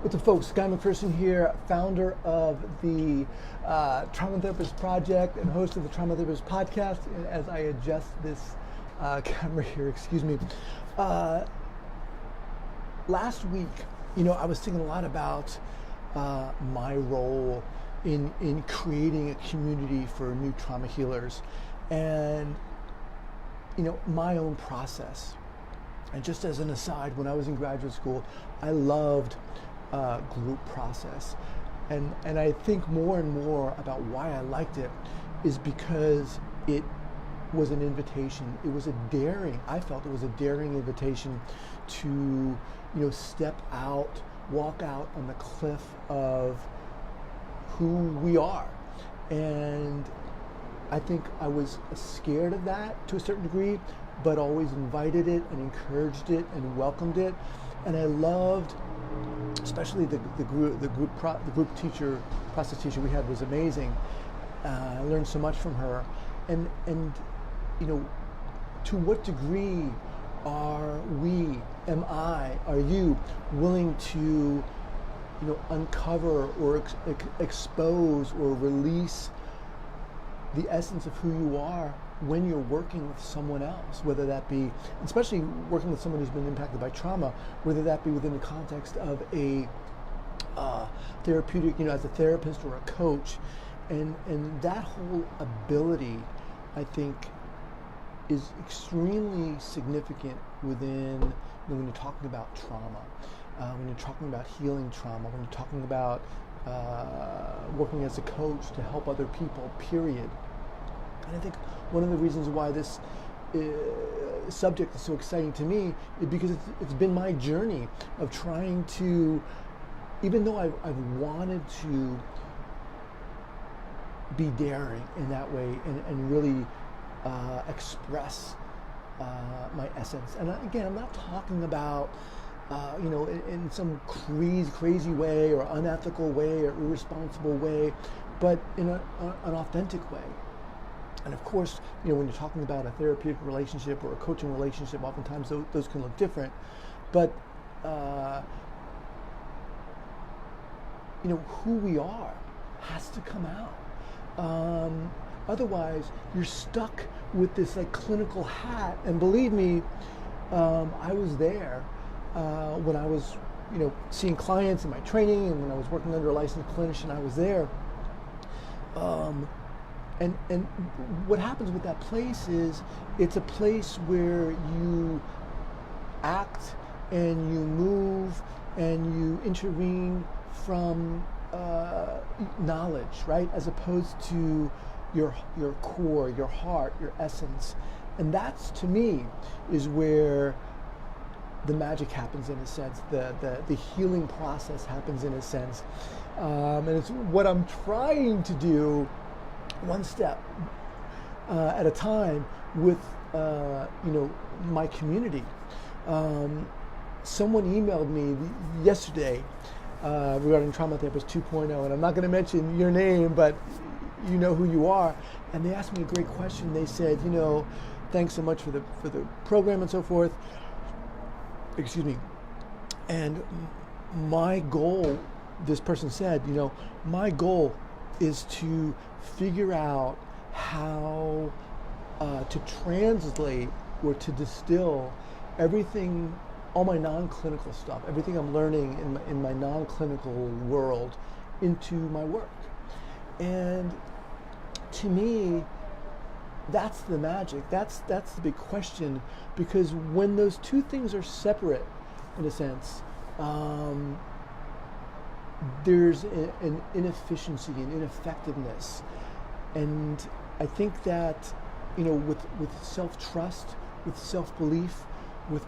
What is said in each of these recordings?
What's up, folks? Guy McPherson here, founder of the Trauma Therapist Project and host of the Trauma Therapist Podcast. And as I adjust this camera here, excuse me. Last week, I was thinking a lot about my role in creating a community for new trauma healers and, my own process. And just as an aside, when I was in graduate school, I loved group process. And I think more and more about why I liked it is because it was an invitation. It was I felt it was a daring invitation to, step out, walk out on the cliff of who we are. And I think I was scared of that to a certain degree, but always invited it and encouraged it and welcomed it. And I loved, especially the group process teacher we had was amazing. I learned so much from her. And to what degree are you willing to, uncover or expose or release the essence of who you are when you're working with someone else, whether that be, especially working with someone who's been impacted by trauma, whether that be within the context of a therapeutic, as a therapist or a coach. And that whole ability, I think, is extremely significant within, when you're talking about trauma, when you're talking about healing trauma, when you're talking about working as a coach to help other people, period. And I think one of the reasons why this subject is so exciting to me is because it's been my journey of trying to, even though I've wanted to be daring in that way and really express my essence. And again, I'm not talking about in some crazy way or unethical way or irresponsible way, but in an authentic way. And of course, when you're talking about a therapeutic relationship or a coaching relationship, oftentimes those can look different. But who we are has to come out. Otherwise, you're stuck with this clinical hat. And believe me, I was there when I was, seeing clients in my training, and when I was working under a licensed clinician, I was there. And what happens with that place is it's a place where you act and you move and you intervene from knowledge, right? As opposed to your core, your heart, your essence. And that's, to me, is where the magic happens, in a sense. The healing process happens, in a sense. And it's what I'm trying to do one step at a time with my community. Someone emailed me yesterday regarding Trauma Therapist 2.0, and I'm not going to mention your name, but you know who you are. And they asked me a great question. They said, thanks so much for the program and so forth. Excuse me. And my goal, this person said, my goal is to figure out how to translate or to distill everything, all my non-clinical stuff, everything I'm learning in my non-clinical world into my work. And to me, that's the magic. That's the big question, because when those two things are separate, in a sense, there's an inefficiency, an ineffectiveness. And I think that, with self-trust, with self-belief, with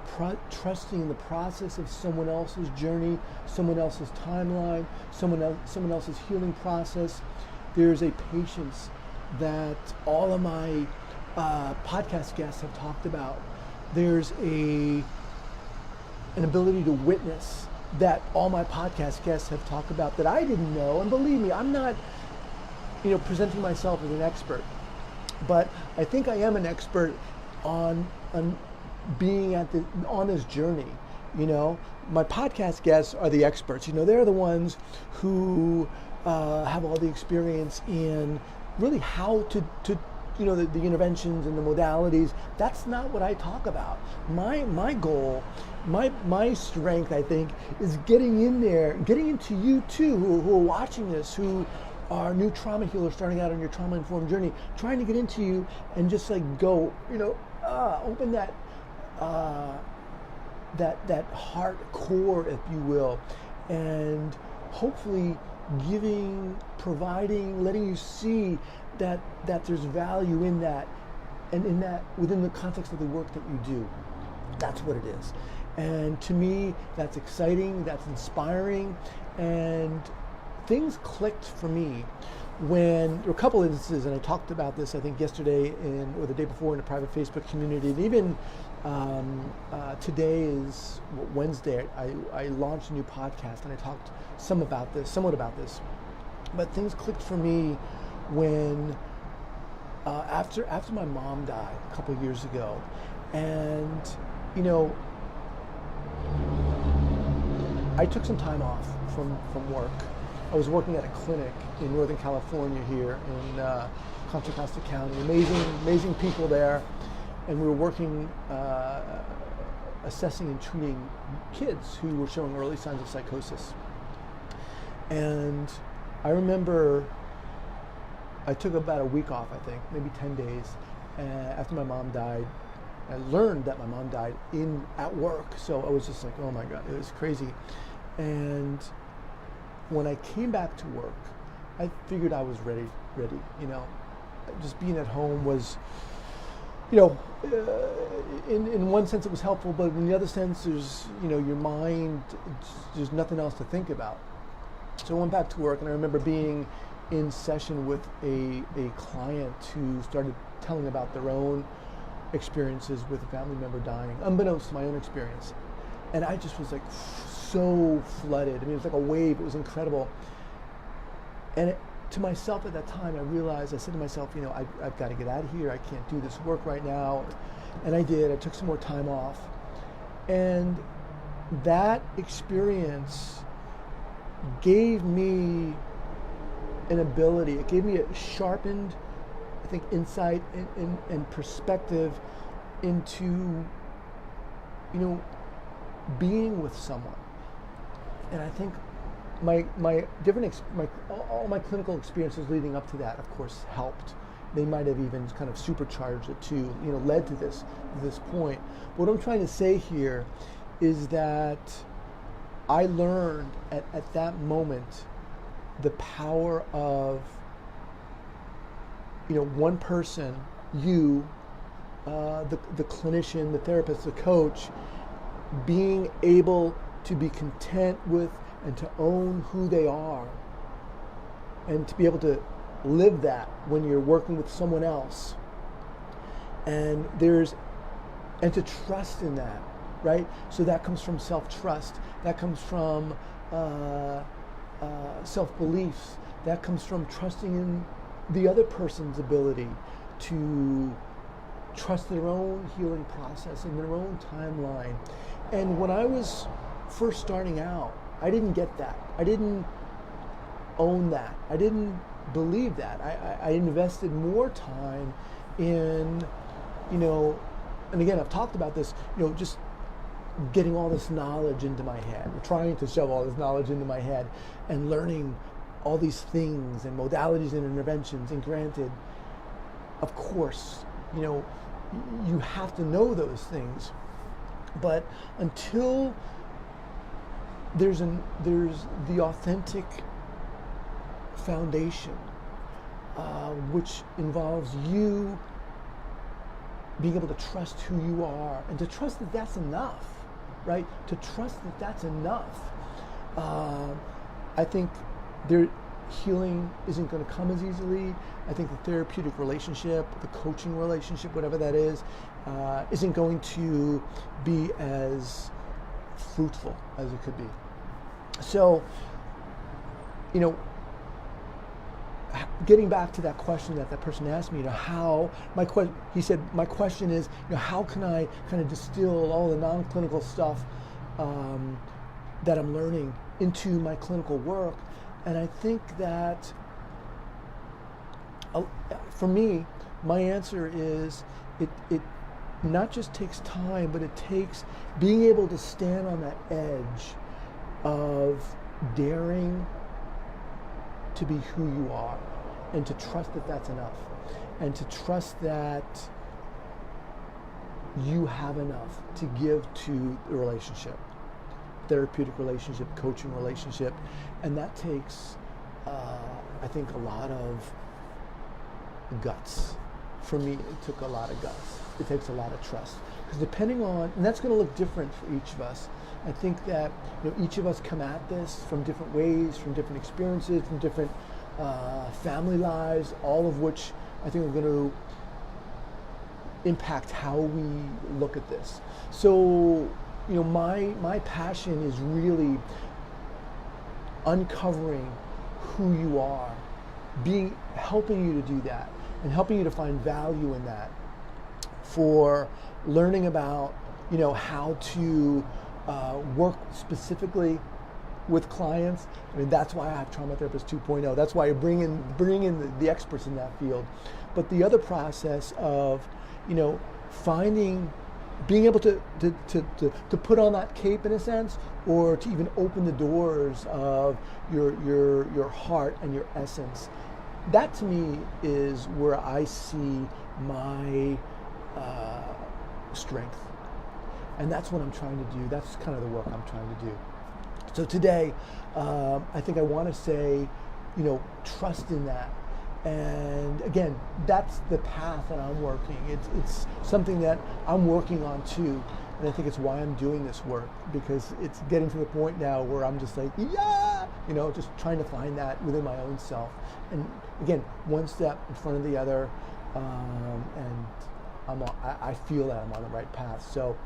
trusting in the process of someone else's journey, someone else's timeline, someone else's healing process, there's a patience that all of my podcast guests have talked about. There's an ability to witness that all my podcast guests have talked about that I didn't know. And believe me, I'm not, presenting myself as an expert, but I think I am an expert on being on this journey You know, my podcast guests are the experts. You know, they're the ones who have all the experience in really how to you know, the interventions and the modalities. That's not what I talk about. My goal, my strength, I think, is getting in there, getting into you too, who are watching this, who are new trauma healers starting out on your trauma-informed journey, trying to get into you and just like go, you know, open that that heart core, if you will, and hopefully providing, letting you see that there's value in that, and in that within the context of the work that you do. That's what it is. And to me, that's exciting, that's inspiring, and things clicked for me when there were a couple instances, and I talked about this, I think, yesterday or the day before in a private Facebook community, and even today is Wednesday. I launched a new podcast, and I talked somewhat about this. But things clicked for me when after my mom died a couple of years ago, and you know, I took some time off from work. I was working at a clinic in Northern California here in Contra Costa County. Amazing people there, and we were working, assessing and treating kids who were showing early signs of psychosis. And I remember I took about a week off, I think, maybe 10 days, after my mom died. I learned that my mom died at work, so I was just like, oh my God, it was crazy. And when I came back to work, I figured I was ready, you know. Just being at home was, you know, in one sense it was helpful, but in the other sense, there's, you know, your mind, there's nothing else to think about. So I went back to work, and I remember being in session with a client who started telling about their own experiences with a family member dying, unbeknownst to my own experience. And I just was like so flooded. I mean, it was like a wave. It was incredible. And to myself at that time, I realized, I said to myself, you know, I've got to get out of here. I can't do this work right now. And I did. I took some more time off. And that experience gave me an ability. It gave me a sharpened, I think, insight and perspective into, you know, being with someone. And I think all my clinical experiences leading up to that, of course, helped. They might have even kind of supercharged it to, you know, led to this point. What I'm trying to say here is that I learned at that moment the power of, you know, one person, you, the clinician, the therapist, the coach, being able to be content with and to own who they are, and to be able to live that when you're working with someone else, and to trust in that, right? So that comes from self-trust, that comes from self-beliefs, that comes from trusting in the other person's ability to trust their own healing process and their own timeline. And when I was first starting out, I didn't get that. I didn't own that. I didn't believe that. I invested more time in, you know, and again, I've talked about this, you know, just getting all this knowledge into my head, trying to shove all this knowledge into my head, and learning all these things and modalities and interventions. And granted, of course, you know, you have to know those things, but until there's the authentic foundation, which involves you being able to trust who you are, and to trust that that's enough, right? To trust that that's enough. I think healing isn't going to come as easily. I think the therapeutic relationship, the coaching relationship, whatever that is, isn't going to be as fruitful as it could be. So, you know, getting back to that question that person asked me, you know, he said, my question is, you know, how can I kind of distill all the non-clinical stuff that I'm learning into my clinical work. And I think that for me, my answer is it not just takes time, but it takes being able to stand on that edge of daring to be who you are, and to trust that that's enough, and to trust that you have enough to give to the relationship, therapeutic relationship, coaching relationship. And that takes, I think, a lot of guts. For me, it took a lot of guts. It takes a lot of trust. Because depending on, and that's going to look different for each of us. I think that each of us come at this from different ways, from different experiences, from different family lives, all of which I think are going to impact how we look at this. So, my passion is really uncovering who you are, helping you to do that, and helping you to find value in that, for learning about, how to work specifically with clients. I mean, that's why I have Trauma Therapist 2.0. That's why I bring in the experts in that field. But the other process of, being able to put on that cape in a sense, or to even open the doors of your heart and your essence. That to me is where I see my strength. And that's what I'm trying to do. That's kind of the work I'm trying to do. So today, I think I want to say, trust in that. And again, that's the path that I'm working. It's something that I'm working on too. And I think it's why I'm doing this work, because it's getting to the point now where I'm just like, yeah, just trying to find that within my own self. And again, one step in front of the other, and I feel that I'm on the right path. So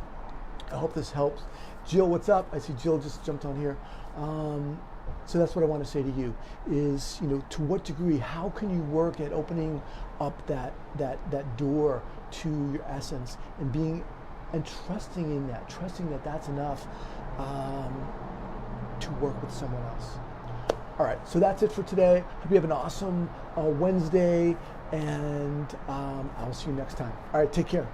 I hope this helps. Jill, what's up? I see Jill just jumped on here. So that's what I want to say to you is, to what degree, how can you work at opening up that door to your essence, and trusting in that, trusting that that's enough to work with someone else. All right, so that's it for today. Hope you have an awesome Wednesday, and I will see you next time. All right, take care.